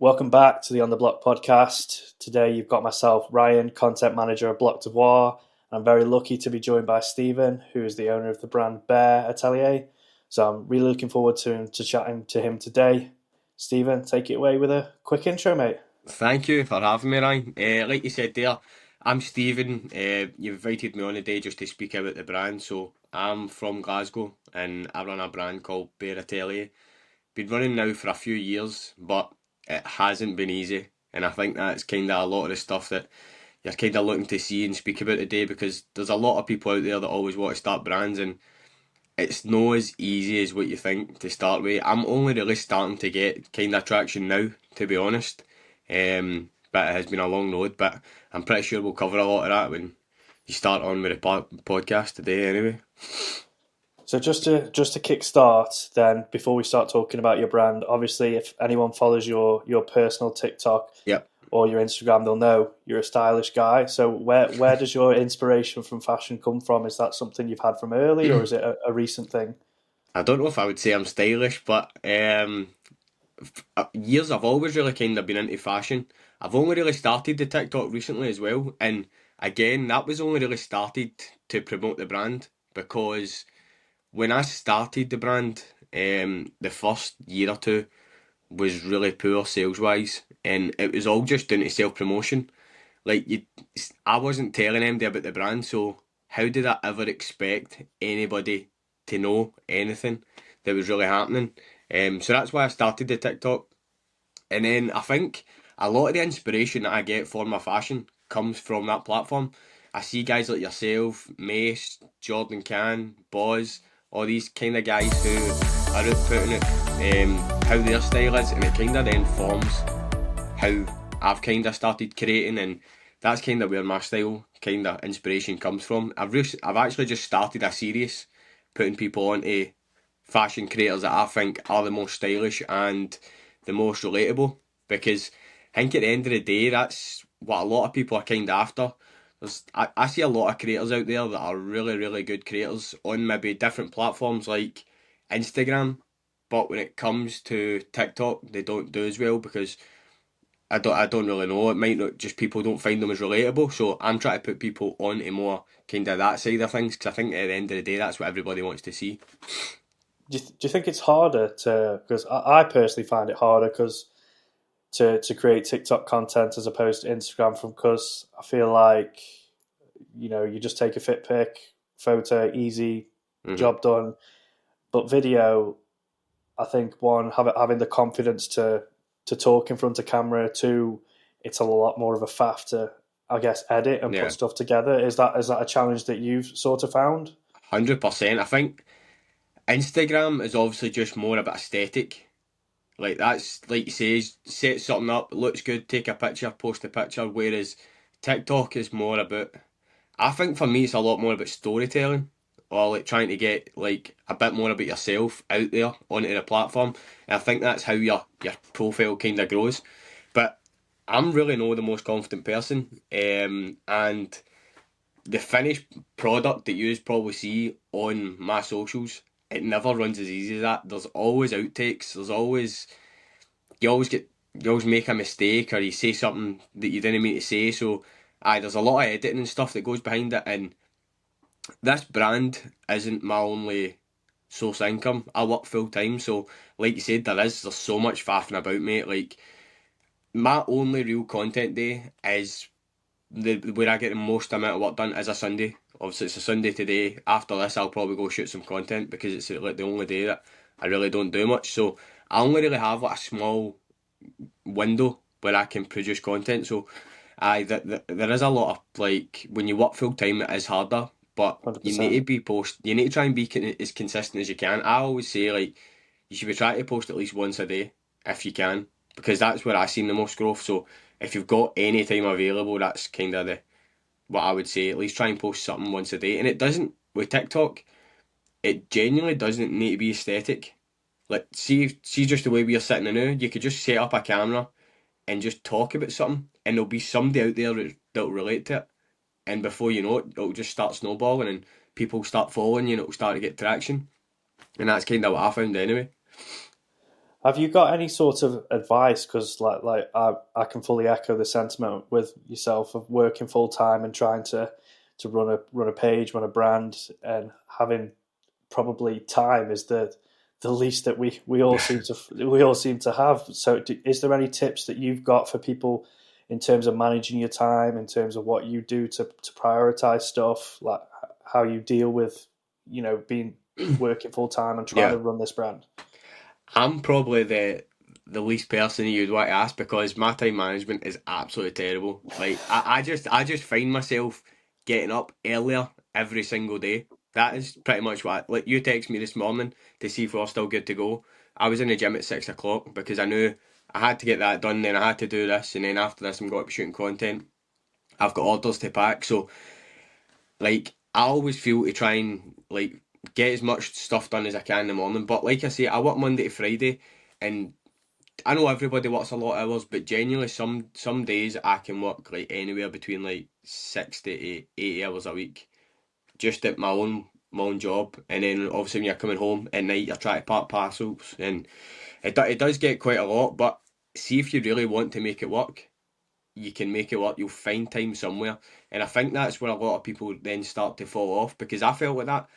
Welcome back to the On the Bloc podcast. Today you've got myself, Ryan, content manager at Bloc. I'm very lucky to be joined by Stephen, who is the owner of the brand Baire Atelier. So I'm really looking forward to chatting to him today. Stephen, take it away with a quick intro, mate. Thank you for having me, Ryan. Like you said there, I'm Stephen. You've invited me on today just to speak about the brand. So I'm from Glasgow and I run a brand called Baire Atelier. Been running now for a few years, but it hasn't been easy. And I think that's kind of a lot of the stuff that you're kind of looking to see and speak about today, because there's a lot of people out there that always want to start brands, and it's not as easy as what you think to start with. I'm only really starting to get kind of traction now, to be honest. But it has been a long road, but I'm pretty sure we'll cover a lot of that when you start on with the podcast today anyway. So just to kick start, then before we start talking about your brand, obviously if anyone follows your personal TikTok Yep. or your Instagram, they'll know you're a stylish guy. So where does your inspiration from fashion come from? Is that something you've had from early, or is it a recent thing? I don't know if I would say I'm stylish, but years I've always really kind of been into fashion. I've only really started the TikTok recently as well, and again, that was only really started to promote the brand, because when I started the brand, the first year or two was really poor sales wise, and it was all just down to self promotion. Like I wasn't telling anybody about the brand, so how did I ever expect anybody to know anything that was really happening? So that's why I started the TikTok, and then I think a lot of the inspiration that I get for my fashion comes from that platform. I see guys like yourself, Mace, Jordan Can, Boz, all these kind of guys who are out putting it, how their style is, and it kind of then forms how I've kind of started creating, and that's kind of where my style kind of inspiration comes from. I've actually just started a series putting people onto fashion creators that I think are the most stylish and the most relatable, because I think at the end of the day that's what a lot of people are kind of after. I see a lot of creators out there that are really, really good creators on maybe different platforms like Instagram, but when it comes to TikTok they don't do as well, because I don't really know. It might not, just people don't find them as relatable. So I'm trying to put people onto more kind of that side of things, because I think at the end of the day that's what everybody wants to see. Do you think it's harder to, because I personally find it harder because to create TikTok content as opposed to Instagram, from because I feel like you just take a fit pic photo, easy, Hmm. job done. But video, I think one, having the confidence to talk in front of camera. Two, it's a lot more of a faff to, I guess, edit and put Yeah, stuff together. Is that a challenge that you've sort of found? 100%. I think Instagram is obviously just more about aesthetic. Like that's like you say, set something up, it looks good, take a picture, post a picture. Whereas TikTok is more about, I think for me it's a lot more about storytelling, or like trying to get like a bit more about yourself out there onto the platform. And I think that's how your profile kind of grows. But I'm really not the most confident person, and the finished product that you probably see on my socials, it never runs as easy as that. There's always outtakes. You always get you always make a mistake, or you say something that you didn't mean to say. So, there's a lot of editing and stuff that goes behind it. And this brand isn't my only source of income. I work full time, so like you said, there's so much faffing about, mate. Like my only real content day is the where I get the most amount of work done is a Sunday. Obviously, it's a Sunday today. After this, I'll probably go shoot some content, because it's like the only day that I really don't do much. So I only really have like a small window where I can produce content. So there is a lot of, like, when you work full time, it is harder. But one Hundred you need to percent. be post. You need to try and be as consistent as you can. I always say, like, you should be trying to post at least once a day if you can, because that's where I seen the most growth. So if you've got any time available, that's kind of the what I would say. At least try and post something once a day. And it doesn't, with TikTok, it genuinely doesn't need to be aesthetic. Like, see just the way we are sitting now, you could just set up a camera and just talk about something, and there'll be somebody out there that'll relate to it. And before you know it, it'll just start snowballing, and people start following you, and it'll start to get traction. And that's kind of what I found anyway. Have you got any sort of advice? Because I can fully echo the sentiment with yourself of working full time and trying to run a page, run a brand, and having probably time is the least that we all seem to have. So, is there any tips that you've got for people in terms of managing your time, in terms of what you do to prioritize stuff, like how you deal with being working full time and trying Yeah, to run this brand? I'm probably the least person you'd want to ask because my time management is absolutely terrible. Like I just find myself getting up earlier every single day. That is pretty much what like you text me this morning to see if we're still good to go. I was in the gym at 6 o'clock because I knew I had to get that done, then I had to do this, and then after this I'm going to be shooting content. I've got orders to pack, so like I always feel to try and like get as much stuff done as I can in the morning. But like I say, I work Monday to Friday, and I know everybody works a lot of hours, but genuinely some days I can work like anywhere between like 60 to 80 hours a week, just at my own job. And then obviously when you're coming home at night, you're trying to pack parcels, and it does get quite a lot. But see if you really want to make it work, you can make it work. You'll find time somewhere, and I think that's where a lot of people then start to fall off because I felt like that.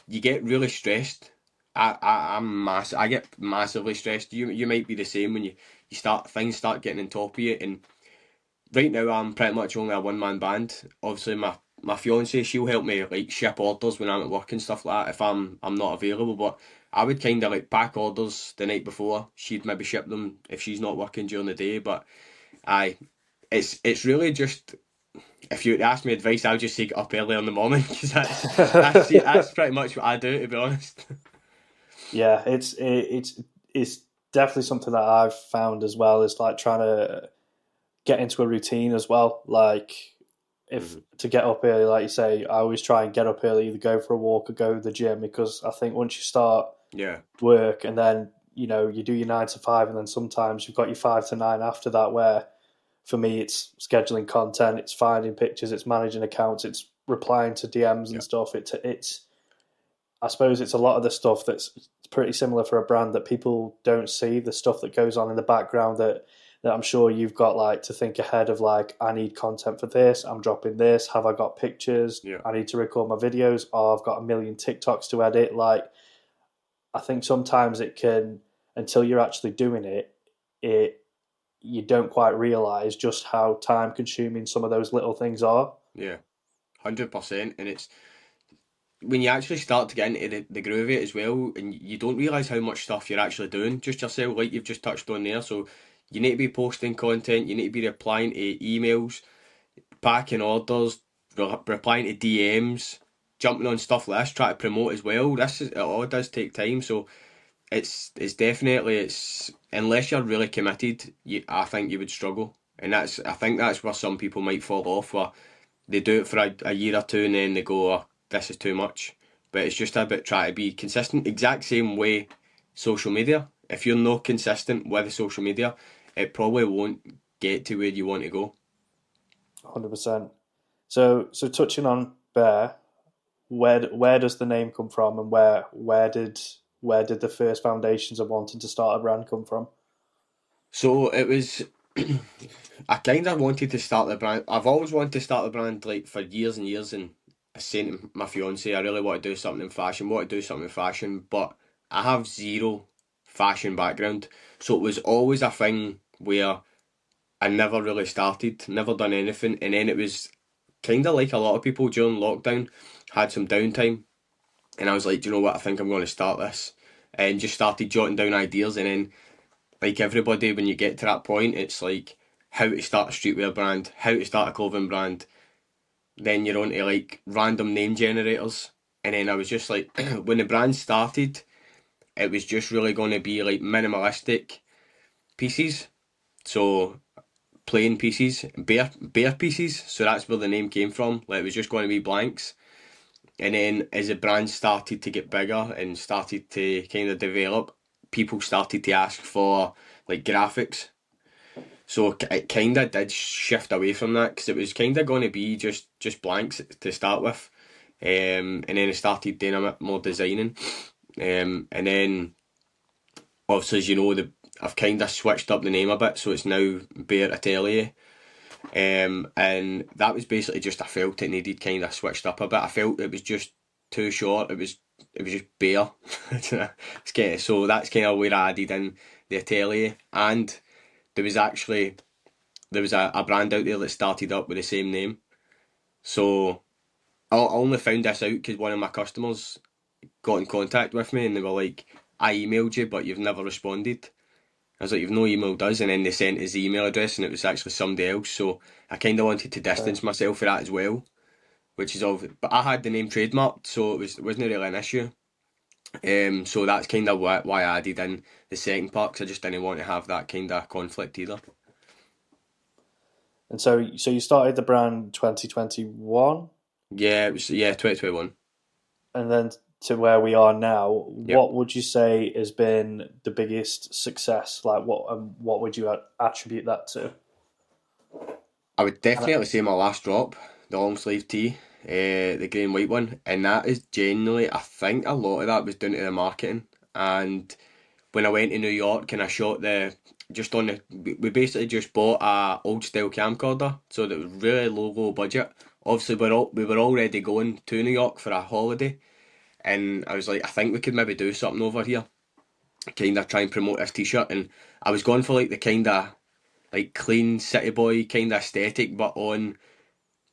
You get really stressed. I get massively stressed. You might be the same when you start things start getting on top of you. And right now I'm pretty much only a one man band. Obviously my fiance, she'll help me like ship orders when I'm at work and stuff like that if I'm not available. But I would kind of like pack orders the night before. She'd maybe ship them if she's not working during the day. But I it's really just if you ask me advice, I would just say get up early in the morning because that's pretty much what I do, to be honest. Yeah, it's definitely something that I've found as well. Is like trying to get into a routine as well. Like if Mhm. to get up early, like you say, I always try and get up early, either go for a walk or go to the gym because I think once you start Yeah, work and then you do your 9 to 5 and then sometimes you've got your 5 to 9 after that where for me it's scheduling content, it's finding pictures, it's managing accounts, it's replying to DMs yeah, and stuff. It's I suppose it's a lot of the stuff that's pretty similar for a brand that people don't see, the stuff that goes on in the background that I'm sure you've got like to think ahead of, like, I need content for this, I'm dropping this, have I got pictures, yeah. I need to record my videos, or I've got a million TikToks to edit. Like, I think sometimes it can, until you're actually doing it you don't quite realize just how time consuming some of those little things are. Yeah, 100%. And it's when you actually start to get into the groove of it as well, and you don't realise how much stuff you're actually doing just yourself, like you've just touched on there. So you need to be posting content, you need to be replying to emails, packing orders, replying to DMs, jumping on stuff like this, try to promote as well. It all does take time. So it's definitely it's unless you're really committed, I think you would struggle. And I think that's where some people might fall off, where they do it for a year or two and then they go, oh, this is too much. But it's just about trying to be consistent. Exact same way social media. If you're not consistent with social media, it probably won't get to where you want to go. 100%. So touching on Bear, where does the name come from, and where did the first foundations of wanting to start a brand come from? So it was I kind of wanted to start the brand. I've always wanted to start the brand like for years and years, and I was saying to my fiance, I really want to do something in fashion. Want to do something in fashion, but I have zero fashion background, so it was always a thing where I never really started, never done anything, and then it was kind of like a lot of people during lockdown had some downtime, and I was like, do you know what? I think I'm going to start this, and just started jotting down ideas, and then like everybody, when you get to that point, it's like how to start a streetwear brand, how to start a clothing brand. Then you're on to like random name generators. And then I was just like, when the brand started, it was just really going to be like minimalistic pieces. So plain pieces, bare pieces. So that's where the name came from. Like it was just going to be blanks. And then as the brand started to get bigger and started to kind of develop, people started to ask for like graphics. So it kind of did shift away from that because it was kind of going to be just blanks to start with, and then I started doing a bit more designing, and then obviously, as you know, I've kind of switched up the name a bit, so it's now Baire Atelier. And that was basically just, I felt it needed kind of switched up a bit. I felt it was just too short. It was just bare. So that's kind of where I added in the atelier. And there was actually a brand out there that started up with the same name. So I only found this out because one of my customers got in contact with me and they were like, "I emailed you, but you've never responded." I was like, "You've no emailed us," and then they sent his email address and it was actually somebody else. So I kind of wanted to Okay. distance myself for that as well, which is all. But I had the name trademarked, so it wasn't really an issue. So that's kind of why I added in the second part, because I just didn't want to have that kind of conflict either. And so you started the brand 2021, Yeah, it was 2021. and then to where we are now. Yep. What would you say has been the biggest success? Like what would you attribute that to? I would And I- definitely say my last drop, the long sleeve tee, the grey and white one, and that is genuinely, I think a lot of that was down to the marketing. And when I went to New York and I shot just on we basically just bought a old style camcorder, so that was really low budget. Obviously, we were already going to New York for a holiday, and I was like, I think we could maybe do something over here, kind of try and promote this t-shirt. And I was going for like the kind of like clean city boy kind of aesthetic, but on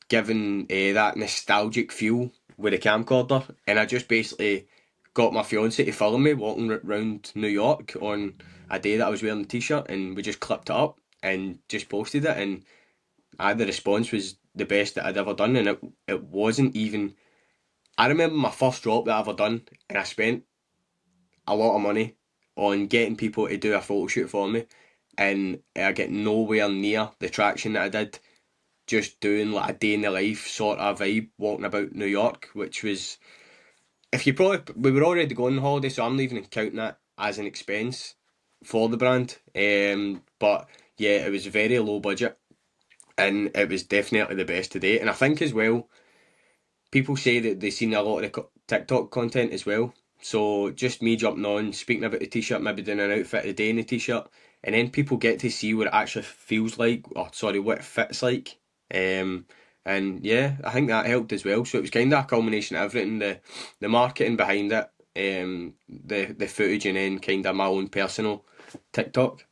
giving that nostalgic feel with a camcorder. And I just basically got my fiance to film me walking around New York on a day that I was wearing the t-shirt, and we just clipped it up and just posted it. And the response was the best that I'd ever done, and it wasn't even. I remember my first drop that I ever done, and I spent a lot of money on getting people to do a photo shoot for me, and I get nowhere near the traction that I did just doing like a day in the life sort of vibe walking about New York, which was, if you probably, we were already going on holiday, so I'm not even counting that as an expense for the brand. But yeah, it was very low budget and it was definitely the best to date. And I think as well, people say that they've seen a lot of the TikTok content as well. So just me jumping on, speaking about the t-shirt, maybe doing an outfit of the day in the t-shirt, and then people get to see what it actually feels like, or sorry, what it fits like. Um, and yeah, I think that helped as well. So it was kind of a culmination of everything: the marketing behind it, the footage, and then kind of my own personal TikTok.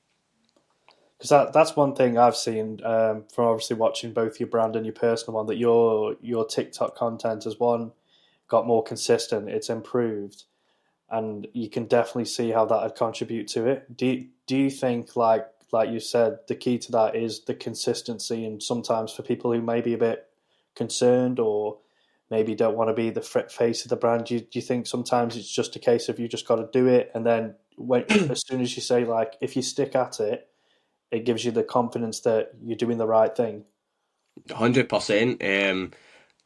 Because that's one thing I've seen from obviously watching both your brand and your personal one, that your TikTok content has one got more consistent, it's improved, and you can definitely see how that would contribute to it. Do you think, like you said, the key to that is the consistency, and sometimes for people who may be a bit concerned or maybe don't want to be the face of the brand, do you think sometimes it's just a case of you just got to do it, and then as soon as you say, like, if you stick at it, it gives you the confidence that you're doing the right thing? 100%.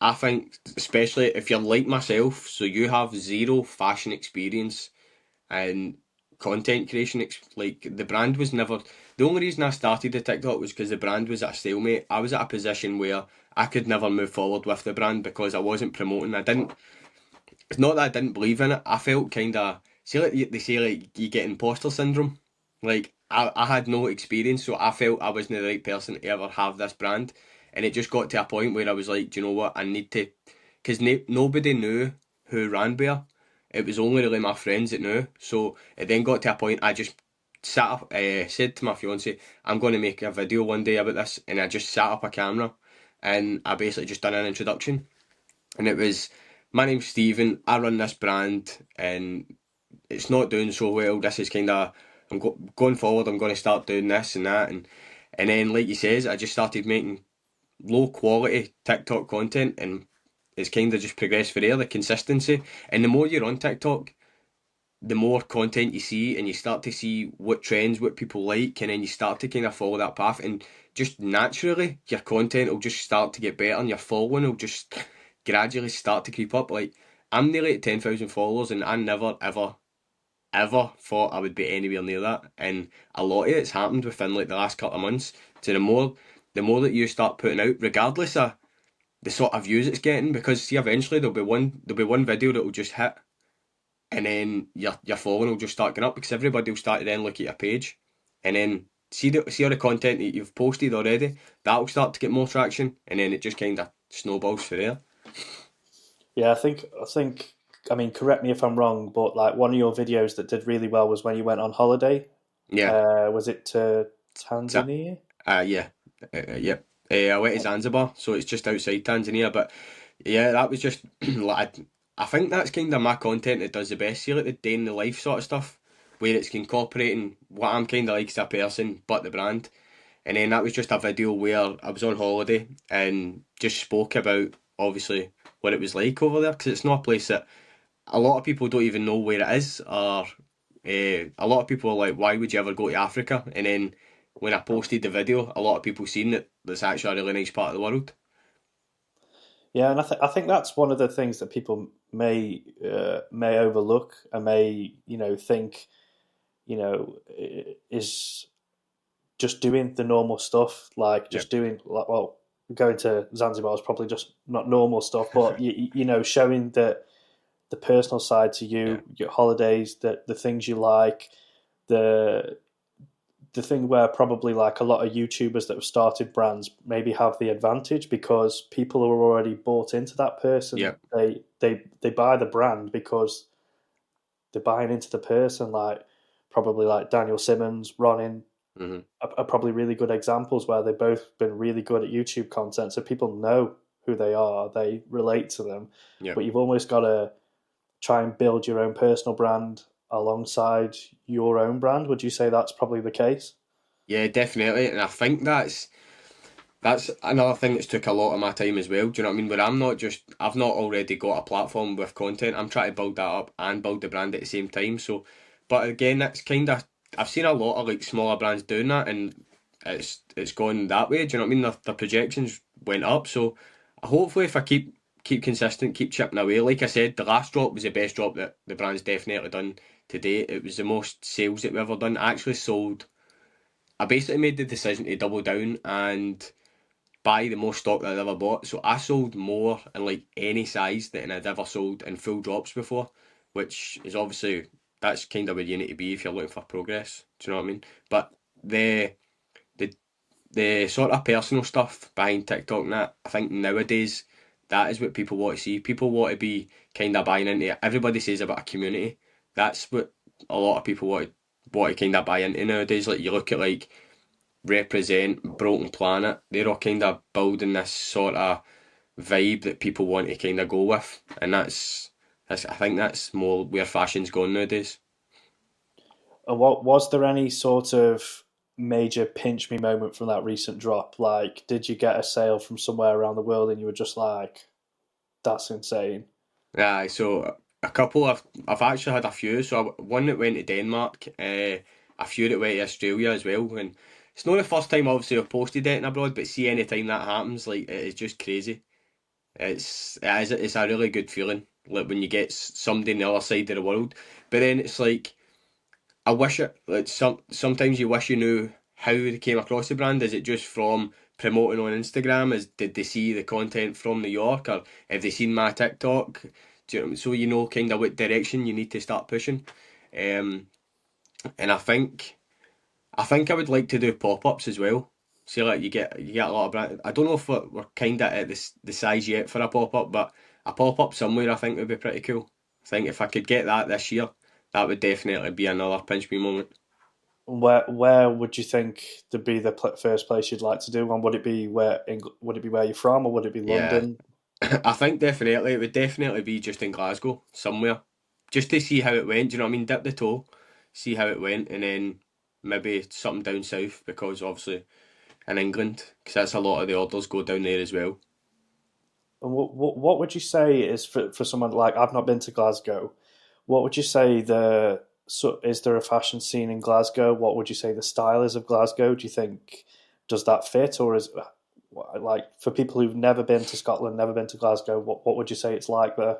I think, especially if you're like myself, so you have zero fashion experience and content creation, like the brand was never. The only reason I started the TikTok was because the brand was at a stalemate. I was at a position where I could never move forward with the brand because I wasn't promoting. I didn't. It's not that I didn't believe in it. I felt kind of. See, like they say, like you get imposter syndrome. Like I had no experience, so I felt I wasn't the right person to ever have this brand, and it just got to a point where I was like, do you know what? I need to, because nobody knew who ran Bear. It was only really my friends that knew. So it then got to a point I just sat up, said to my fiance, I'm going to make a video one day about this, and I just sat up a camera, and I basically just done an introduction, and it was, my name's Stephen, I run this brand, and it's not doing so well. This is kind of, going forward. I'm going to start doing this and that, and then like you says, I just started making low quality TikTok content, and it's kind of just progressed for there. The consistency, and the more you're on TikTok, the more content you see, and you start to see what trends, what people like, and then you start to kind of follow that path, and just naturally your content will just start to get better, and your following will just gradually start to creep up. Like, I'm nearly at 10,000 followers, and I never ever thought I would be anywhere near that. And a lot of it's happened within like the last couple of months. So the more that you start putting out, regardless of the sort of views it's getting, because see, eventually there'll be one video that will just hit, and then your following will just start going up because everybody will start to then look at your page, and then see all the content that you've posted already. That will start to get more traction, and then it just kind of snowballs from there. Yeah, I think. I mean, correct me if I'm wrong, but like one of your videos that did really well was when you went on holiday. Yeah, Was it to so, Tanzania? yeah, yeah. I went to Zanzibar, so it's just outside Tanzania. But yeah, that was just like I think that's kind of my content that does the best. See, like the day in the life sort of stuff, where it's incorporating what I'm kind of like as a person, but the brand. And then that was just a video where I was on holiday and just spoke about obviously what it was like over there because it's not a place that a lot of people don't even know where it is, or a lot of people are like, why would you ever go to Africa? And then when I posted the video, a lot of people seen that that's actually a really nice part of the world. Yeah, and I think that's one of the things that people may overlook and may think is just doing the normal stuff, like Yeah. just doing like well, going to Zanzibar is probably just not normal stuff, but showing that the personal side to Yeah. you, your holidays, the things you like, the the thing where probably like a lot of YouTubers that have started brands maybe have the advantage because people are already bought into that person. Yeah. They buy the brand because they're buying into the person. Like probably like Daniel Simmons, Ronin Hmm. are probably really good examples where they've both been really good at YouTube content, so people know who they are, they relate to them. Yeah. But you've almost got to try and build your own personal brand alongside your own brand. Would you say that's probably the case? Yeah, definitely. And I think that's another thing that's took a lot of my time as well. Do you know what I mean? Where I've not already got a platform with content. I'm trying to build that up and build the brand at the same time. So, but again, that's kind of I've seen a lot of like smaller brands doing that, and it's gone that way. Do you know what I mean? The projections went up. So, hopefully, if I keep consistent, keep chipping away. Like I said, the last drop was the best drop that the brand's definitely done to date. It was the most sales that we've ever done. I actually sold. I basically made the decision to double down and buy the most stock that I'd ever bought. So I sold more in like any size than I'd ever sold in full drops before, which is obviously that's kind of where you need to be if you're looking for progress. Do you know what I mean? But the the the sort of personal stuff behind TikTok and that, I think nowadays that is what people want to see. People want to be kind of buying into it. Everybody says about a community. That's what a lot of people want to kind of buy into nowadays. Like you look at like Represent, Broken Planet, they're all kind of building this sort of vibe that people want to kind of go with, and that's I think that's more where fashion's gone nowadays. And what was there any sort of major pinch me moment from that recent drop? Like, did you get a sale from somewhere around the world and you were just like, "That's insane"? Aye, so a couple I've actually had a few. So one that went to Denmark, a few that went to Australia as well. And it's not the first time obviously I've posted it abroad, but see any time that happens, like it is just crazy. It's a really good feeling, like when you get somebody on the other side of the world. But then it's like I wish it like sometimes you wish you knew how they came across the brand. Is it just from promoting on Instagram? Did they see the content from New York, or have they seen my TikTok? Do you know, so you know kind of what direction you need to start pushing. Um, and I think I would like to do pop ups as well. See, like you get a lot of brand. I don't know if we're kind of at the size yet for a pop up, but a pop up somewhere I think would be pretty cool. I think if I could get that this year, that would definitely be another pinch me moment. Where would you think to be the first place you'd like to do one? Would it be would it be where you're from, or would it be Yeah, London? I think definitely it would definitely be just in Glasgow somewhere, just to see how it went. Do you know what I mean? Dip the toe, see how it went, and then maybe something down south because obviously in England, because that's a lot of the orders go down there as well. And what would you say is for someone like I've not been to Glasgow? What would you say is there a fashion scene in Glasgow? What would you say the style is of Glasgow? Do you think does that fit, or is like for people who've never been to Scotland, never been to Glasgow? What would you say it's like there?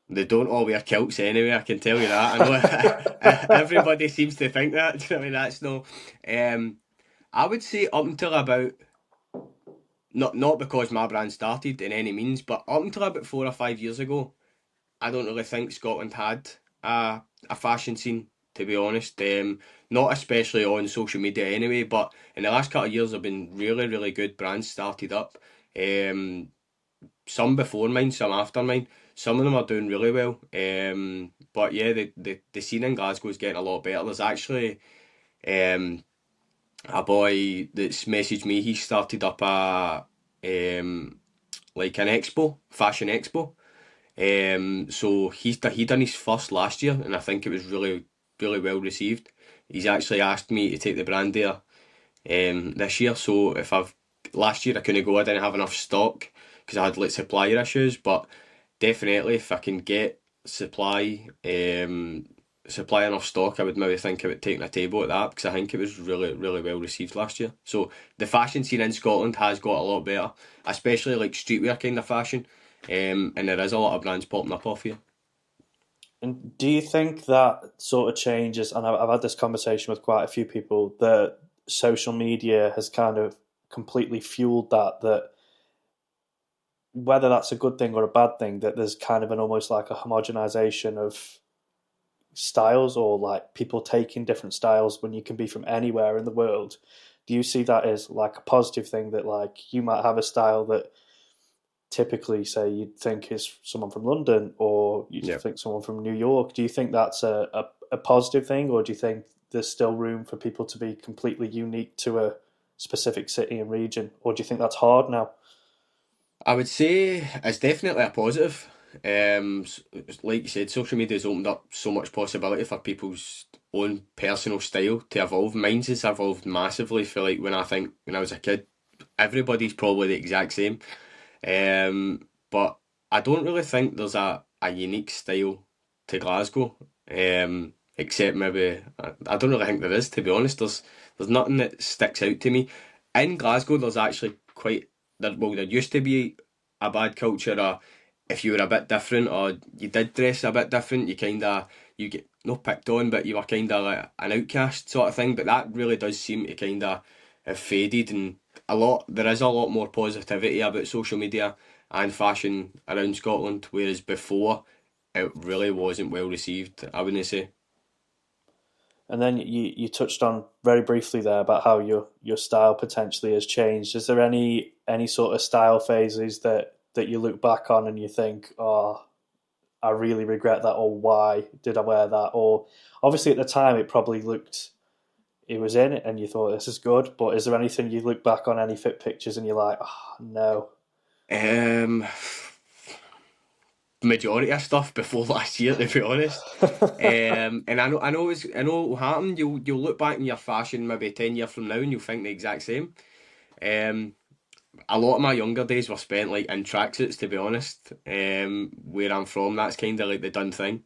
They don't all wear kilts anyway. I can tell you that. I know everybody seems to think that. Do you know what I mean? That's no. Um, I would say up until about not because my brand started in any means, but up until about 4 or 5 years ago, I don't really think Scotland had a fashion scene, to be honest. Not especially on social media anyway, but in the last couple of years, there have been really, really good brands started up. Um, some before mine, some after mine. Some of them are doing really well. But yeah, the scene in Glasgow is getting a lot better. There's actually um, a boy that's messaged me. He started up like an expo, fashion expo. So he done his first last year, and I think it was really really well received. He's actually asked me to take the brand there this year. So if I've last year I couldn't go, I didn't have enough stock because I had like supplier issues. But definitely, if I can get supply enough stock, I would maybe think about taking a table at that because I think it was really really well received last year. So the fashion scene in Scotland has got a lot better, especially like streetwear kind of fashion. And there is a lot of brands popping up off here. And do you think that sort of changes? And I've had this conversation with quite a few people that social media has kind of completely fueled that. That whether that's a good thing or a bad thing, that there's kind of an almost like a homogenization of styles or like people taking different styles when you can be from anywhere in the world. Do you see that as like a positive thing that like you might have a style that typically say you'd think is someone from London or you'd Yeah. think someone from New York? Do you think that's a positive thing, or do you think there's still room for people to be completely unique to a specific city and region, or do you think that's hard now? I would say it's definitely a positive. Like you said, social media has opened up so much possibility for people's own personal style to evolve. Mine's has evolved massively for like when I was a kid, everybody's probably the exact same. But I don't really think there's a unique style to Glasgow. Except maybe I don't really think there is, to be honest. There's nothing that sticks out to me. In Glasgow there's actually quite there used to be a bad culture of if you were a bit different or you did dress a bit different, you get not picked on, but you were kinda like an outcast sort of thing. But that really does seem to kinda have faded, and there is a lot more positivity about social media and fashion around Scotland, whereas before it really wasn't well received, I wouldn't say. And then you touched on very briefly there about how your style potentially has changed. Is there any sort of style phases that you look back on and you think, oh, I really regret that, or why did I wear that? Or obviously at the time it probably looked it was in it and you thought this is good, but is there anything you look back on any fit pictures and you're like, oh no. Um, Majority of stuff before last year, to be honest. And I know what will happen. You'll look back in your fashion maybe 10 years from now and you'll think the exact same. Um, a lot of my younger days were spent like in tracksuits, to be honest. Where I'm from, that's kind of like the done thing.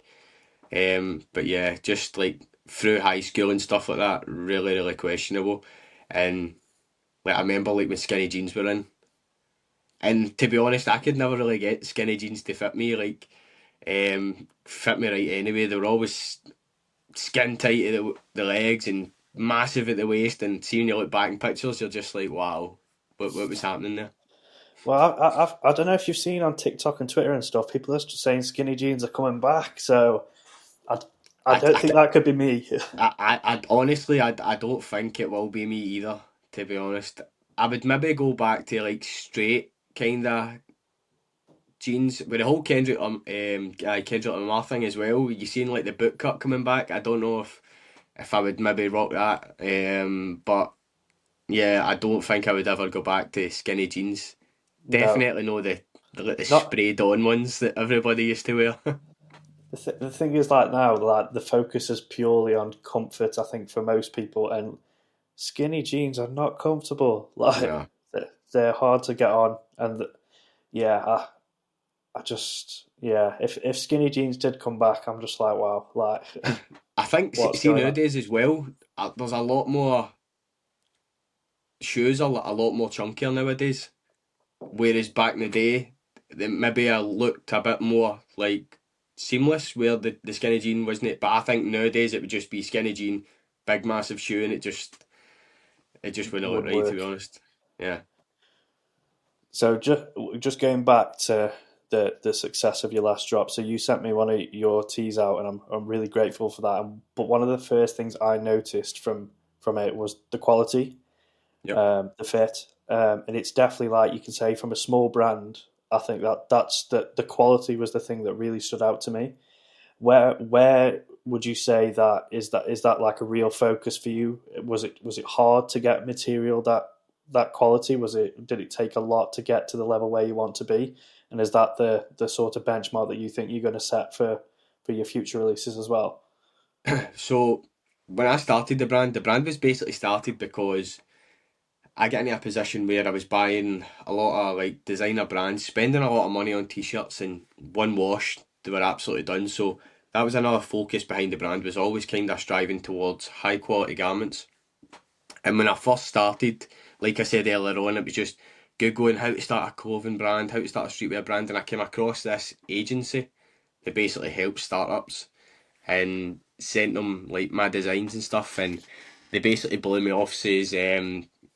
But yeah, just like through high school and stuff like that, really, really questionable. And like I remember like when skinny jeans were in, and to be honest, I could never really get skinny jeans to fit me fit me right anyway. They were always skin tight at the legs and massive at the waist. And seeing you look back in pictures, you're just like, wow, what was happening there? Well, I don't know if you've seen on TikTok and Twitter and stuff, people are just saying skinny jeans are coming back. So I, I I, don't I, think that could be me. I honestly, I don't think it will be me either. To be honest, I would maybe go back to like straight kind of jeans with the whole Kendrick Lamar thing as well. You seen like the boot cut coming back. I don't know if I would maybe rock that. But yeah, I don't think I would ever go back to skinny jeans. No, Definitely no the not sprayed on ones that everybody used to wear. the thing is like now, like the focus is purely on comfort. I think for most people, and skinny jeans are not comfortable. Like No. they're hard to get on, and yeah, I just yeah. If skinny jeans did come back, I'm just like wow, like I think what's see going on? nowadays as well. There's a lot more shoes, a lot more chunkier nowadays. Whereas back in the day, they maybe I looked a bit more like seamless, where the skinny jean wasn't it. But I think nowadays it would just be skinny jean, big massive shoe, and it just wouldn't look Wouldn't right, to be work. honest. Yeah. So just going back to the success of your last drop. So you sent me one of your tees out, and I'm really grateful for that. But one of the first things I noticed from it was the quality, Yep. the fit, and it's definitely, like you can say, from a small brand. I think that's the quality was the thing that really stood out to me. Where would you say that is that like a real focus for you? Was it hard to get material that quality? Did it take a lot to get to the level where you want to be? And is that the sort of benchmark that you think you're going to set for your future releases as well? So when I started the brand was basically started because I got into a position where I was buying a lot of like designer brands, spending a lot of money on t-shirts, and one wash they were absolutely done. So that was another focus behind the brand, was always kind of striving towards high quality garments. And when I first started, like I said earlier on, it was just googling how to start a clothing brand, how to start a streetwear brand, and I came across this agency that basically helps startups and sent them like my designs and stuff, and they basically blew me off, says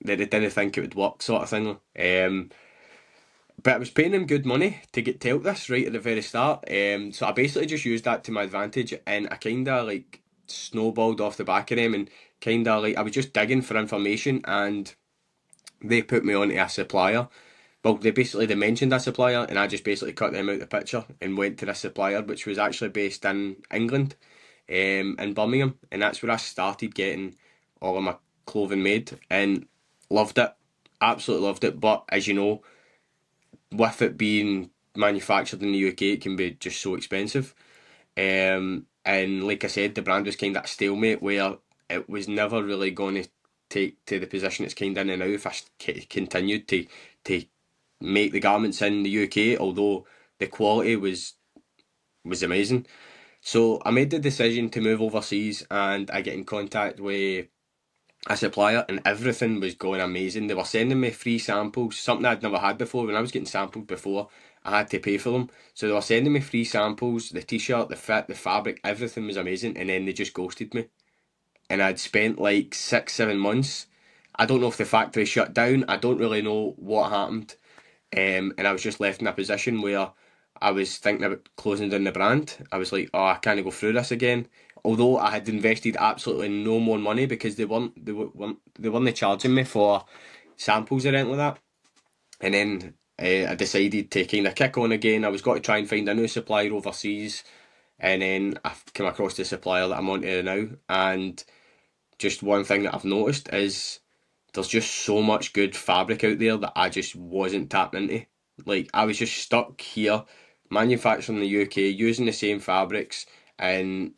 that they didn't think it would work, sort of thing. But I was paying them good money to get to help this right at the very start. So I basically just used that to my advantage, and I kind of like snowballed off the back of them, and kind of like I was just digging for information, and they put me on to a supplier. Well, they mentioned a supplier, and I just basically cut them out of the picture and went to this supplier, which was actually based in England, in Birmingham, and that's where I started getting all of my clothing made, and loved it, absolutely loved it. But as you know, with it being manufactured in the UK, it can be just so expensive. And like I said, the brand was kind of a stalemate where it was never really going to take to the position it's kind of in now if I continued to make the garments in the UK, although the quality was amazing. So I made the decision to move overseas, and I get in contact with a supplier, and everything was going amazing. They were sending me free samples, something I'd never had before. When I was getting sampled before, I had to pay for them. So they were sending me free samples, the t-shirt, the fit, the fabric, everything was amazing, and then they just ghosted me. And I'd spent like 6, 7 months. I don't know if the factory shut down. I don't really know what happened. And I was just left in a position where I was thinking about closing down the brand. I was like, oh, I can't go through this again. Although I had invested absolutely no more money, because they weren't charging me for samples or anything like that. And then I decided to kind of kick on again. I was going to try and find a new supplier overseas, and then I came across the supplier that I'm on to now. And just one thing that I've noticed is there's just so much good fabric out there that I just wasn't tapping into. Like, I was just stuck here, manufacturing in the UK, using the same fabrics, and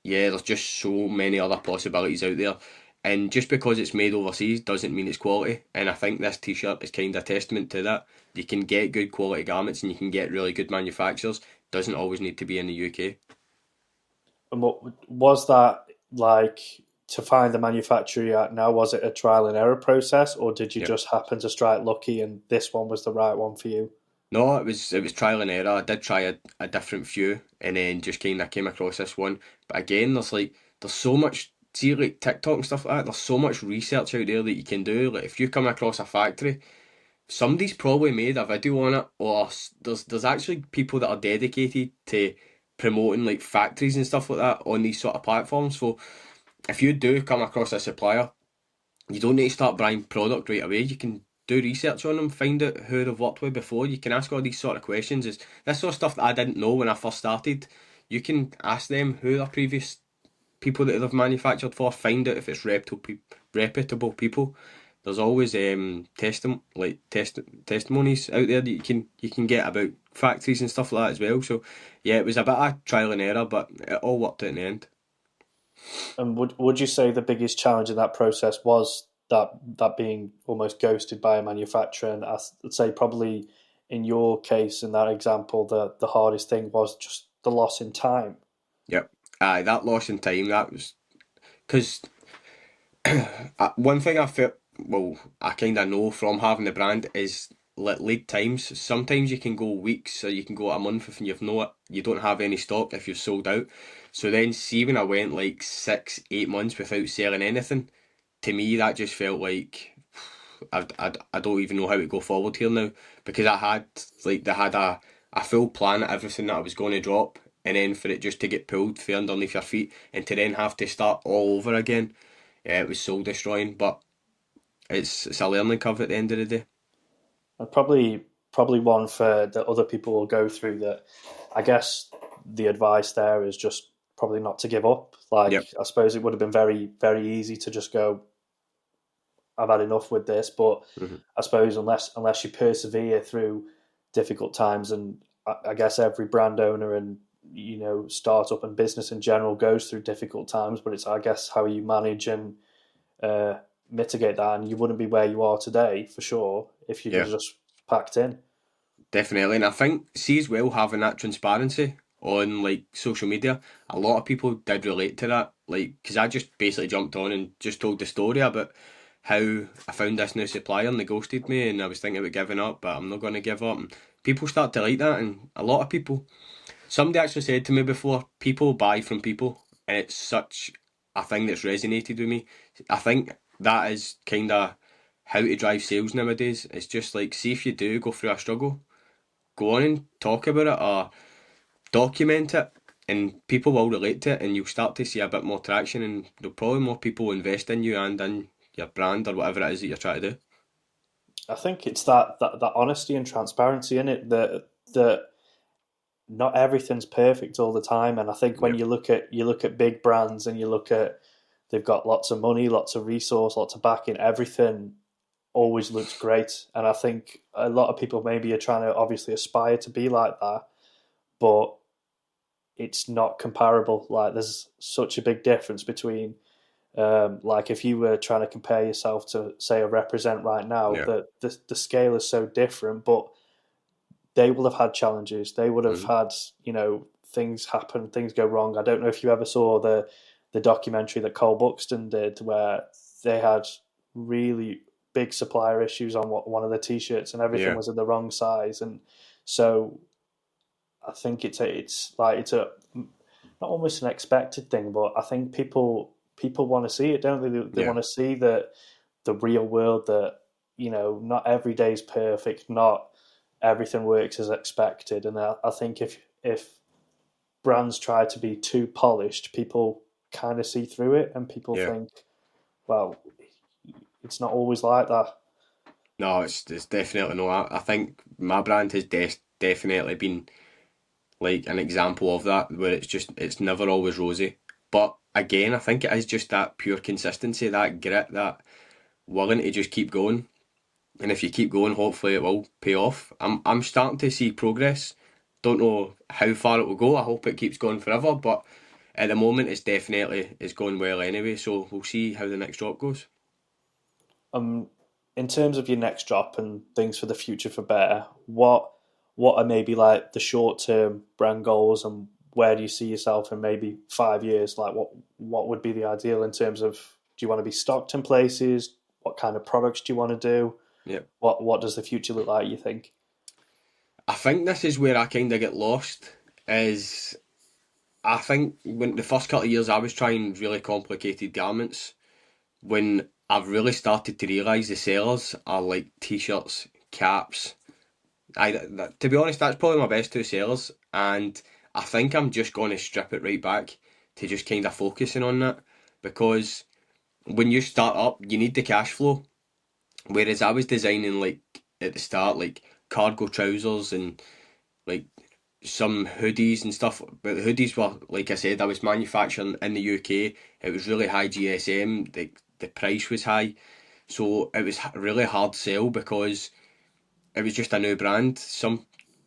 yeah, there's just so many other possibilities out there. And just because it's made overseas doesn't mean it's quality. And I think this t-shirt is kind of a testament to that. You can get good quality garments, and you can get really good manufacturers. Doesn't always need to be in the UK. And what was that like to find the manufacturer you're at now? Was it a trial and error process, or did you Yep. just happen to strike lucky and this one was the right one for you? No, it was trial and error. I did try a different few, and then just kind of came across this one. But again, there's so much. See, like TikTok and stuff like that. There's so much research out there that you can do. Like, if you come across a factory, somebody's probably made a video on it, or there's actually people that are dedicated to promoting like factories and stuff like that on these sort of platforms. So if you do come across a supplier, you don't need to start buying product right away. You can do research on them, find out who they've worked with before. You can ask all these sort of questions. Is this sort of stuff that I didn't know when I first started? You can ask them who their previous people that they've manufactured for. Find out if it's reputable people. There's always testimonies out there that you can get about factories and stuff like that as well. So yeah, it was a bit of trial and error, but it all worked out in the end. And would you say the biggest challenge in that process was that being almost ghosted by a manufacturer? And I'd say probably in your case, in that example, the hardest thing was just the loss in time. Yep. Aye, that loss in time, that was because one thing I felt, well, I kind of know from having the brand is lead times. Sometimes you can go weeks, or you can go a month if you don't have any stock if you've sold out. So then, see, when I went like 6, 8 months without selling anything, to me that just felt like I don't even know how to go forward here now, because they had a full plan of everything that I was going to drop, and then for it just to get pulled from underneath your feet and to then have to start all over again, yeah, it was soul destroying. But it's a learning curve at the end of the day. And probably one for that other people will go through. That I guess the advice there is just probably not to give up. Like Yep. I suppose it would have been very easy to just go, I've had enough with this. But Hmm. I suppose unless you persevere through difficult times, and I guess every brand owner and startup and business in general goes through difficult times. But it's I guess how you manage and uh, mitigate that, and you wouldn't be where you are today for sure if you'd have Yeah. just packed in. Definitely, and I think see as well having that transparency on like social media, a lot of people did relate to that. Like, because I just basically jumped on and just told the story about how I found this new supplier and they ghosted me, and I was thinking about giving up, but I'm not going to give up. And people start to like that, and a lot of people. Somebody actually said to me before, people buy from people, and it's such a thing that's resonated with me. I think that is kind of how to drive sales nowadays. It's just like, see if you do go through a struggle, go on and talk about it or document it, and people will relate to it, and you'll start to see a bit more traction, and there'll probably more people invest in you and in your brand or whatever it is that you're trying to do. I think it's that honesty and transparency in it that not everything's perfect all the time. And I think when Yeah, you look at big brands and you look at they've got lots of money, lots of resource, lots of backing, everything always looks great. And I think a lot of people maybe are trying to obviously aspire to be like that, but it's not comparable. Like there's such a big difference between like if you were trying to compare yourself to say a represent right now, yeah, that the scale is so different, but they will have had challenges. They would have hmm, had, things happen, things go wrong. I don't know if you ever saw the documentary that Cole Buxton did, where they had really big supplier issues on one of the t-shirts, and everything yeah, was in the wrong size. And so I think it's a not almost an expected thing, but I think people want to see it, don't they? They yeah, want to see that the real world, that not every day is perfect, not everything works as expected. And I think if brands try to be too polished, people kind of see through it, and people yeah. think, well, it's not always like that. No, it's definitely no. I think my brand has definitely been like an example of that, where it's never always rosy. But again, I think it is just that pure consistency, that grit, that willing to just keep going. And if you keep going, hopefully it will pay off. I'm starting to see progress. Don't know how far it will go. I hope it keeps going forever, but at the moment it's going well anyway. So we'll see how the next drop goes. Um, in terms of your next drop and things for the future for Baire, what are maybe like the short term brand goals, and where do you see yourself in maybe 5 years? Like what would be the ideal in terms of, do you want to be stocked in places? What kind of products do you want to do? Yeah. What does the future look like, you think? I think this is where I kind of get lost. Is I think when the first couple of years I was trying really complicated garments, when I've really started to realise the sellers are like t-shirts, caps. To be honest, that's probably my best two sellers, and I think I'm just going to strip it right back to just kind of focusing on that, because when you start up, you need the cash flow. Whereas I was designing like at the start, like cargo trousers and like some hoodies and stuff. But the hoodies were, like I said, I was manufacturing in the UK. It was really high GSM. The price was high, so it was really hard to sell because it was just a new brand.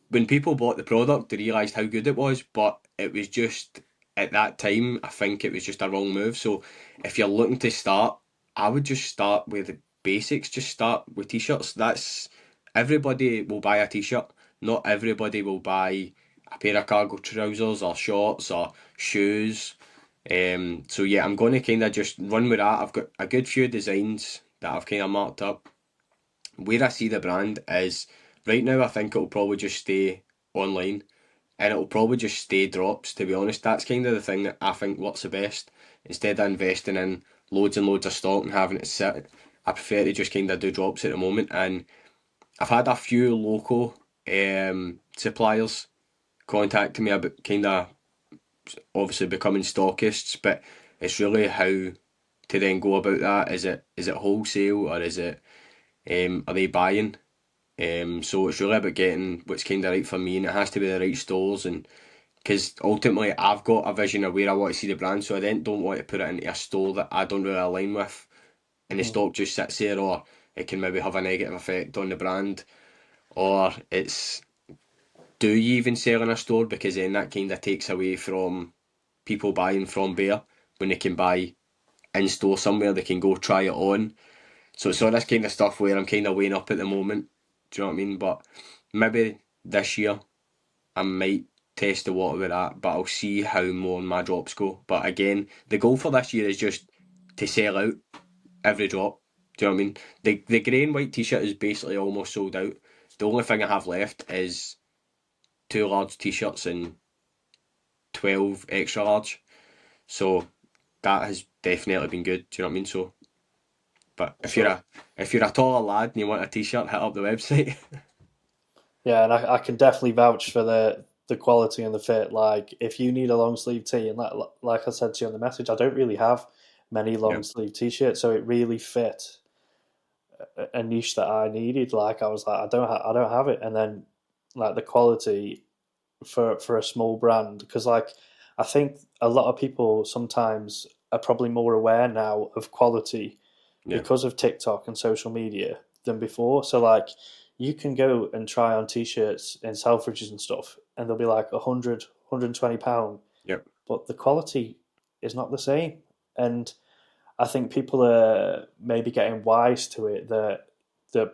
When people bought the product, they realised how good it was, but it was just at that time, I think it was just a wrong move. So if you're looking to start, I would just start with the basics. Just start with t-shirts. That's Everybody will buy a t-shirt. Not everybody will buy a pair of cargo trousers or shorts or shoes. So yeah, I'm going to kind of just run with that. I've got a good few designs that I've kind of marked up. Where I see the brand is right now, I think it'll probably just stay online, and it'll probably just stay drops, to be honest. That's kind of the thing that I think works the best. Instead of investing in loads and loads of stock and having it sit, I prefer to just kind of do drops at the moment. And I've had a few local suppliers contacting me about kind of obviously becoming stockists, but it's really how to then go about that. Is it wholesale or is it are they buying? So it's really about getting what's kind of right for me, and it has to be the right stores. And because ultimately I've got a vision of where I want to see the brand, so I then don't want to put it into a store that I don't really align with, and the Mhm. stock just sits there, or it can maybe have a negative effect on the brand, or it's do you even sell in a store, because then that kind of takes away from people buying from Baire when they can buy in store somewhere, they can go try it on. So it's all this kind of stuff where I'm kind of weighing up at the moment. Do you know what I mean? But maybe this year I might test the water with that, but I'll see how more my drops go. But again, the goal for this year is just to sell out every drop. Do you know what I mean? The grey and white t-shirt is basically almost sold out. The only thing I have left is two large t-shirts and 12 extra large. So that has definitely been good. Do you know what I mean? So, but Sure. if you're a taller lad and you want a t-shirt, hit up the website. Yeah, and I can definitely vouch for the quality and the fit. Like, if you need a long sleeve tee, and like I said to you on the message, I don't really have many Yeah, long sleeve t-shirts, so it really fit a niche that I needed. Like, I was like, I don't have it, and then like the quality for a small brand, because like I think a lot of people sometimes are probably more aware now of quality yeah, because of TikTok and social media than before. So like you can go and try on t-shirts in Selfridges and stuff, and they'll be like 100, £120, yep, but the quality is not the same. And I think people are maybe getting wise to it that the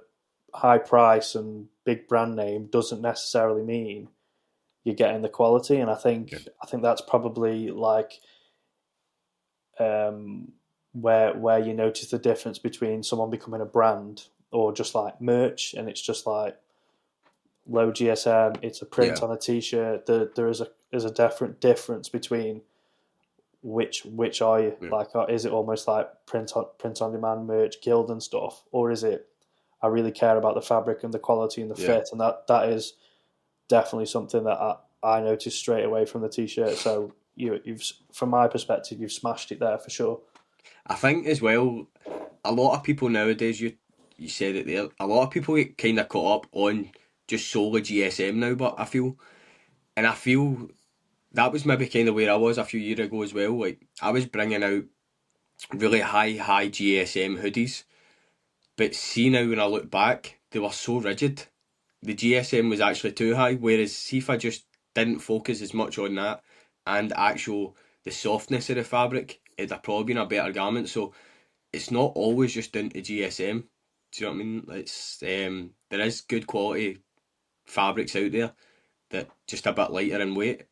high price and big brand name doesn't necessarily mean you're getting the quality. And yeah, I think that's probably like where you notice the difference between someone becoming a brand or just like merch, and it's just like low GSM. It's a print yeah, on a t-shirt. There is a different difference between which are you yeah, like? Is it almost like print on demand merch, guild and stuff, or is it I really care about the fabric and the quality and the yeah. fit? And that is definitely something that I noticed straight away from the t-shirt. So you've from my perspective, you've smashed it there for sure. I think as well, a lot of people nowadays, you said it there, a lot of people get kind of caught up on just solely GSM now, but I feel that was maybe kind of where I was a few years ago as well. Like, I was bringing out really high GSM hoodies, but see now when I look back, they were so rigid. The GSM was actually too high, whereas see if I just didn't focus as much on that and the softness of the fabric, it'd have probably been a better garment. So it's not always just down to GSM. Do you know what I mean? There is good quality fabrics out there that just a bit lighter in weight.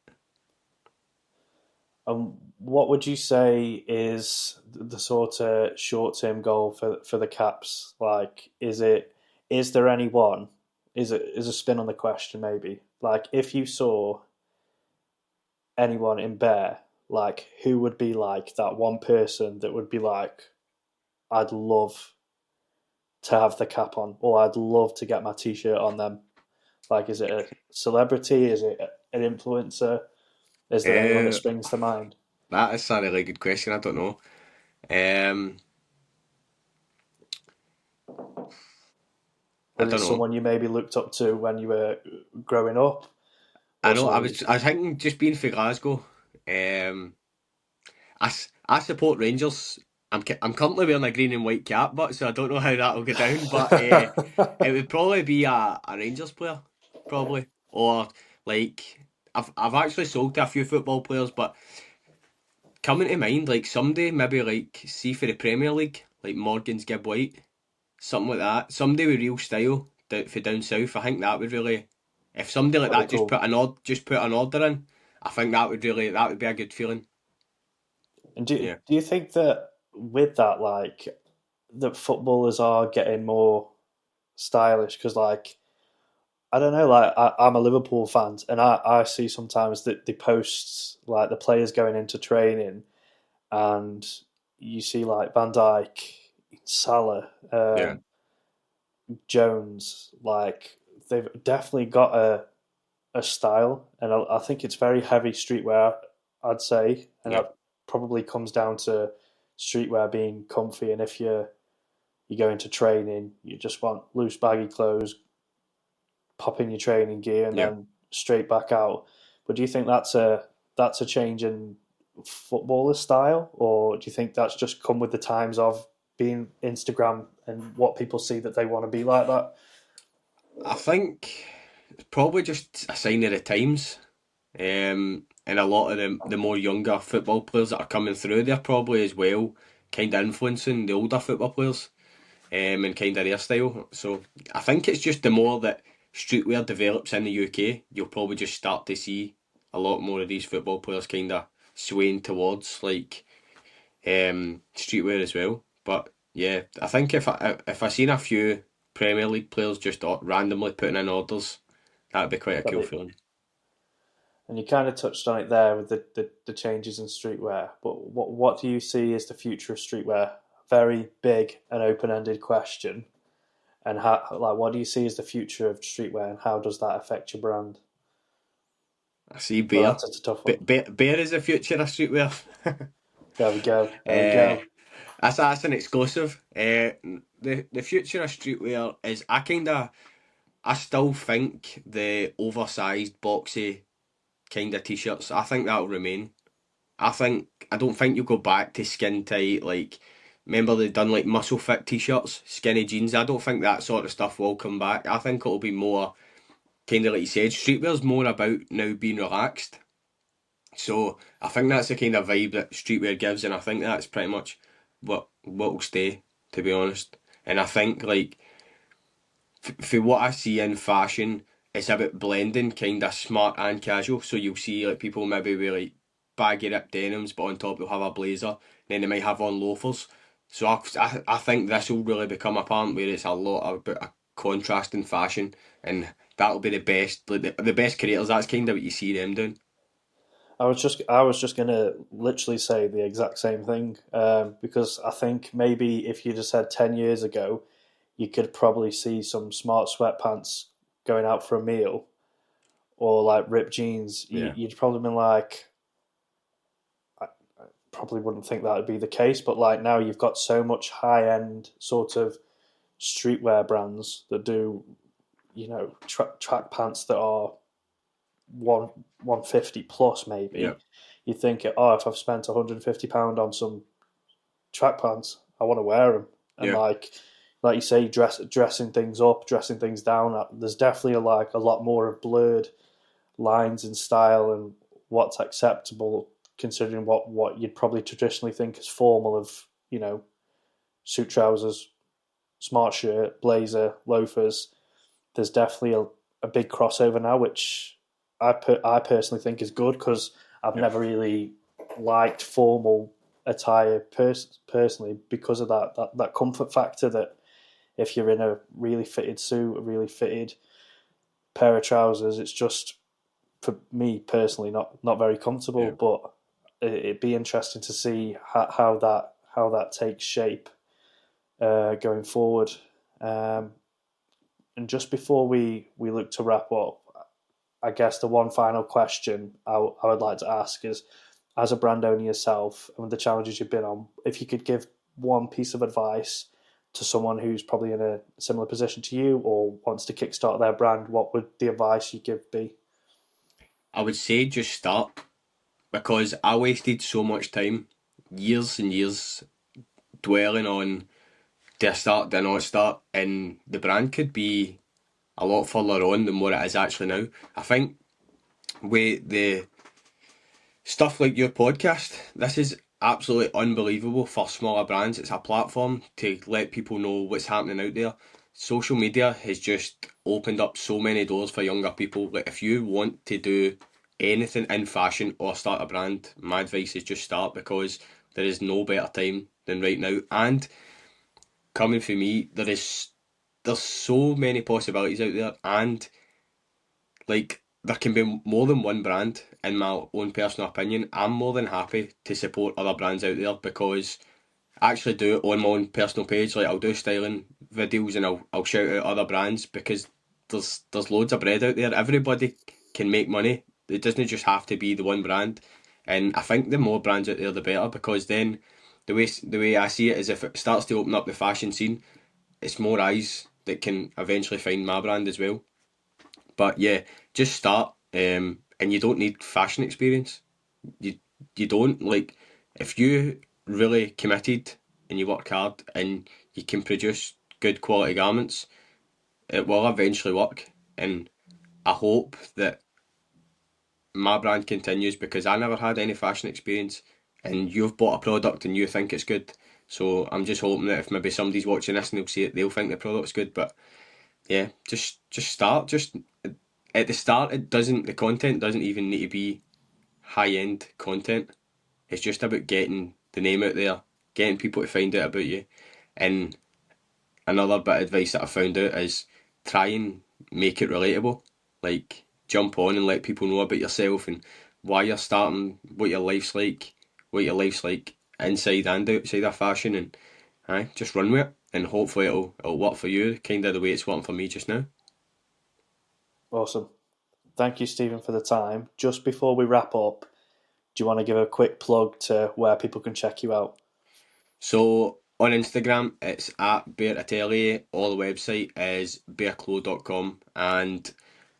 What would you say is the sort of short-term goal for the caps? Like, is there any one? Is a spin on the question maybe? Like, if you saw anyone in Bear, like who would be like that one person that would be like, I'd love to have the cap on, or I'd love to get my t-shirt on them. Like, is it a celebrity? Is it an influencer? Is there anyone that Uh, springs to mind? that is a really good question. I don't know. Um, I Was it don't know. someone you maybe looked up to when you were growing up, I or know. someone you? I was thinking just being for Glasgow. Um, I support Rangers. I'm currently wearing a green and white cap, but so I don't know how that will go down. But it would probably be a Rangers player, probably, or like I've actually sold to a few football players, but coming to mind like somebody maybe like see for the Premier League, like Morgan's Gibb White, something like that. Somebody with real style for down south. I think that would really, if somebody like That'd be that cool. just put an order in, I think that would be a good feeling. And Yeah. do you think that with that, like, that footballers are getting more stylish? Because like I don't know, like I'm a Liverpool fan, and I see sometimes that they post like the players going into training, and you see like Van Dijk, Salah, Yeah. Jones, like they've definitely got a style, and I think it's very heavy streetwear, I'd say, and Yeah. that probably comes down to streetwear being comfy. And if you go into training, you just want loose, baggy clothes, pop in your training gear, and Yeah. then straight back out. But do you think that's a change in footballer style, or do you think that's just come with the times of being Instagram and what people see that they want to be like that? I think it's probably just a sign of the times. And a lot of the more younger football players that are coming through, they're probably as well kind of influencing the older football players, and kind of their style. So I think it's just the more that streetwear develops in the UK, you'll probably just start to see a lot more of these football players kind of swaying towards like streetwear as well. But yeah, I think if I seen a few Premier League players just randomly putting in orders, that'd be quite a cool That'd be, feeling. and you kind of touched on it there with the changes in streetwear. But what do you see as the future of streetwear? Very big and open ended question. And how, like, what do you see as the future of streetwear, and how does that affect your brand? I see Well, Baire. that's a tough one. Baire is the future of streetwear. There we go. There we uh, go. that's an exclusive. The future of streetwear is I still think the oversized boxy kind of t-shirts. I think that'll remain. I don't think you'll go back to skin tight like. Remember they done like muscle fit t-shirts, skinny jeans. I don't think that sort of stuff will come back. I think it'll be more kind of like you said. Streetwear's more about now being relaxed. So I think that's the kind of vibe that streetwear gives, and I think that's pretty much what will stay, to be honest. And I think like for what I see in fashion, it's about blending kind of smart and casual. So you'll see like people maybe wear like baggy ripped denims, but on top they'll have a blazer. Then they might have on loafers. So I think this will really become a part where it's a lot about a contrast in fashion, and that'll be the best. Like the best creators. That's kind of what you see them doing. I was just gonna literally say the exact same thing, because I think maybe if you just said 10 years ago, you could probably see some smart sweatpants going out for a meal, or like ripped jeans. Yeah. You'd probably been like, I probably wouldn't think that would be the case, but like now you've got so much high end sort of streetwear brands that do, track pants that are 150 plus Yeah. maybe. You think, oh, if I've spent £150 on some track pants, I want to wear them. And Yeah. like you say, dressing things up, dressing things down. There's definitely a lot more of blurred lines in style and what's acceptable, considering what you'd probably traditionally think is formal of, suit trousers, smart shirt, blazer, loafers. There's definitely a big crossover now, which I personally think is good, because I've Yeah. never really liked formal attire personally, because of that comfort factor, that if you're in a really fitted suit, a really fitted pair of trousers, it's just, for me personally, not very comfortable. Yeah. But it'd be interesting to see how that takes shape going forward. And just before we look to wrap up, I guess the one final question I would like to ask is, as a brand owner yourself and with the challenges you've been on, if you could give one piece of advice to someone who's probably in a similar position to you or wants to kickstart their brand, what would the advice you give be? I would say just start, because I wasted so much time, years and years, dwelling on do I start, do I not start, and the brand could be a lot further on than what it is actually now. I think with the stuff like your podcast, this is absolutely unbelievable for smaller brands. It's a platform to let people know what's happening out there. Social media has just opened up so many doors for younger people. Like if you want to do anything in fashion or start a brand, my advice is just start, because there is no better time than right now. And coming from me, there's so many possibilities out there, and like there can be more than one brand. In my own personal opinion, I'm more than happy to support other brands out there, because I actually do it on my own personal page. Like I'll do styling videos and I'll shout out other brands, because there's loads of bread out there. Everybody can make money. It doesn't just have to be the one brand. And I think the more brands out there, the better, because then the way I see it is if it starts to open up the fashion scene, it's more eyes that can eventually find my brand as well. But yeah, just start, and you don't need fashion experience. You you don't like if you really committed and you work hard and you can produce good quality garments, it will eventually work. And I hope that my brand continues because I never had any fashion experience, and you've bought a product and you think it's good. So I'm just hoping that if maybe somebody's watching this and they'll see it, they'll think the product's good. But yeah, just start. Just at the start, the content doesn't even need to be high end content. It's just about getting the name out there, getting people to find out about you. And another bit of advice that I found out is try and make it relatable. Like jump on and let people know about yourself and why you're starting, what your life's like inside and outside of fashion, and just run with it. And hopefully it'll work for you, kind of the way it's working for me just now. Awesome. Thank you, Stephen, for the time. Just before we wrap up, do you want to give a quick plug to where people can check you out? So on Instagram, it's at Baire Atelier, or the website is baireclo.com. And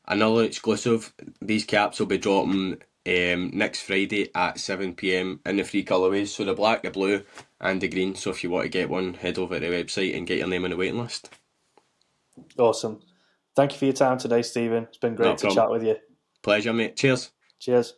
another exclusive, these caps will be dropping next Friday at 7 p.m. in the three colourways, so the black, the blue, and the green. So if you want to get one, head over to the website and get your name on the waiting list. Awesome. Thank you for your time today, Stephen. It's been No great to problem. chat with you. Pleasure, mate. Cheers. Cheers.